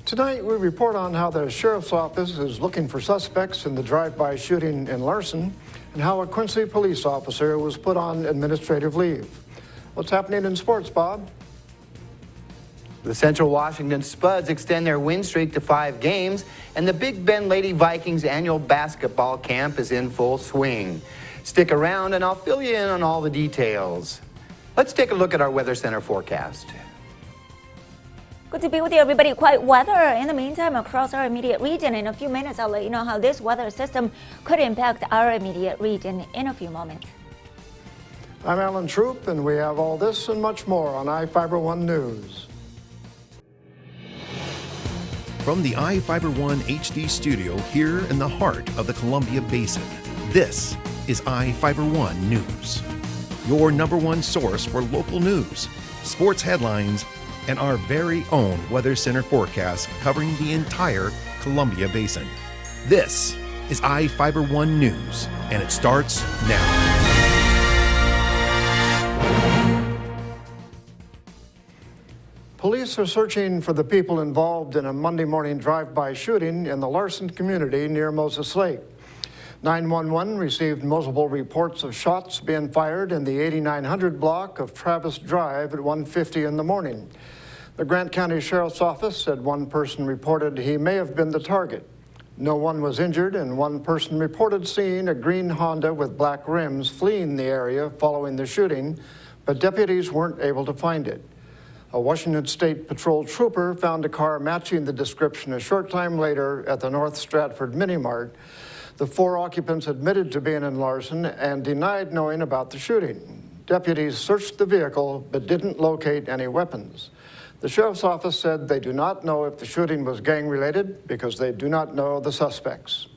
Tonight, we report on how the Sheriff's Office is looking for suspects in the drive-by shooting in Larson and how a Quincy police officer was put on administrative leave. What's happening in sports, Bob? The Central Washington Spuds extend their win streak to 5 games, and the Big Bend Lady Vikings annual basketball camp is in full swing. Stick around and I'll fill you in on all the details. Let's take a look at our Weather Center forecast. Good to be with you, everybody. Quiet weather in the meantime across our immediate region. In a few minutes, I'll let you know how this weather system could impact our immediate region in a few moments. I'm Alan Troop, and we have all this and much more on iFIBER 1 News. From the iFIBER 1 HD studio here in the heart of the Columbia Basin, this is iFIBER 1 News. Your #1 source for local news, sports headlines, and our very own Weather Center forecast covering the entire Columbia Basin. This is iFIBER 1 News, and it starts now. Police are searching for the people involved in a Monday morning drive-by shooting in the Larson community near Moses Lake. 911 received multiple reports of shots being fired in the 8900 block of Travis Drive at 1:50 in the morning. The Grant County Sheriff's Office said one person reported he may have been the target. No one was injured, and one person reported seeing a green Honda with black rims fleeing the area following the shooting, but deputies weren't able to find it. A Washington State Patrol trooper found a car matching the description a short time later at the North Stratford Mini-Mart. The 4 occupants admitted to being in Larson and denied knowing about the shooting. Deputies searched the vehicle but didn't locate any weapons. The Sheriff's Office said they do not know if the shooting was gang-related because they do not know the suspects.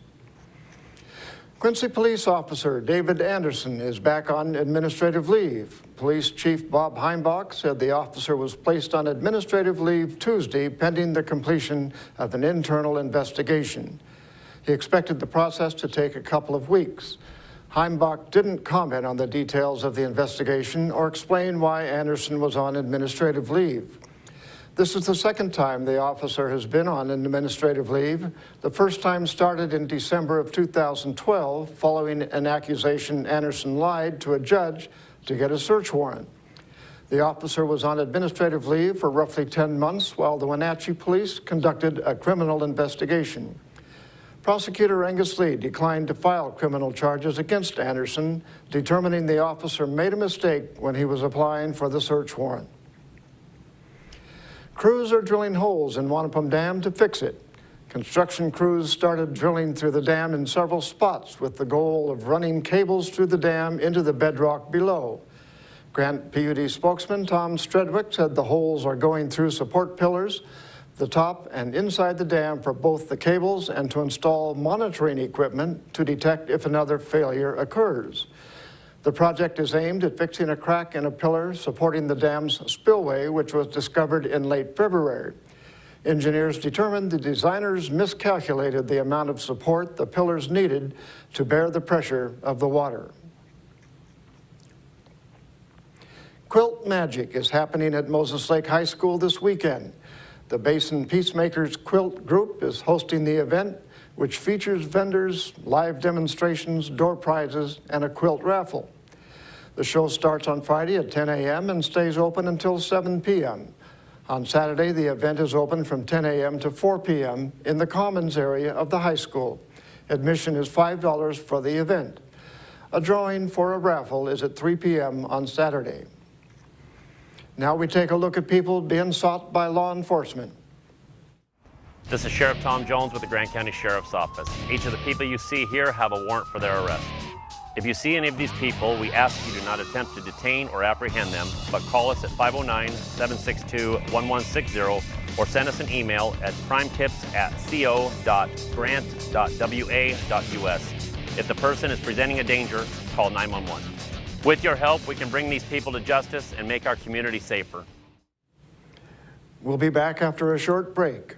Quincy Police Officer David Anderson is back on administrative leave. Police Chief Bob Heimbach said the officer was placed on administrative leave Tuesday pending the completion of an internal investigation. He expected the process to take a couple of weeks. Heimbach didn't comment on the details of the investigation or explain why Anderson was on administrative leave. This is the second time the officer has been on an administrative leave. The first time started in December of 2012 following an accusation Anderson lied to a judge to get a search warrant. The officer was on administrative leave for roughly 10 months while the Wenatchee police conducted a criminal investigation. Prosecutor Angus Lee declined to file criminal charges against Anderson, determining the officer made a mistake when he was applying for the search warrant. Crews are drilling holes in Wanapum Dam to fix it. Construction crews started drilling through the dam in several spots with the goal of running cables through the dam into the bedrock below. Grant PUD spokesman Tom Stredwick said the holes are going through support pillars, the top and inside the dam for both the cables and to install monitoring equipment to detect if another failure occurs. The project is aimed at fixing a crack in a pillar supporting the dam's spillway, which was discovered in late February. Engineers determined the designers miscalculated the amount of support the pillars needed to bear the pressure of the water. Quilt Magic is happening at Moses Lake High School this weekend. The Basin Peacemakers Quilt Group is hosting the event, which features vendors, live demonstrations, door prizes, and a quilt raffle. The show starts on Friday at 10 a.m. and stays open until 7 p.m. On Saturday, the event is open from 10 a.m. to 4 p.m. in the Commons area of the high school. Admission is $5 for the event. A drawing for a raffle is at 3 p.m. on Saturday. Now we take a look at people being sought by law enforcement. This is Sheriff Tom Jones with the Grant County Sheriff's Office. Each of the people you see here have a warrant for their arrest. If you see any of these people, we ask you do not attempt to detain or apprehend them, but call us at 509-762-1160 or send us an email at crimetips@co.grant.wa.us. If the person is presenting a danger, call 911. With your help, we can bring these people to justice and make our community safer. We'll be back after a short break.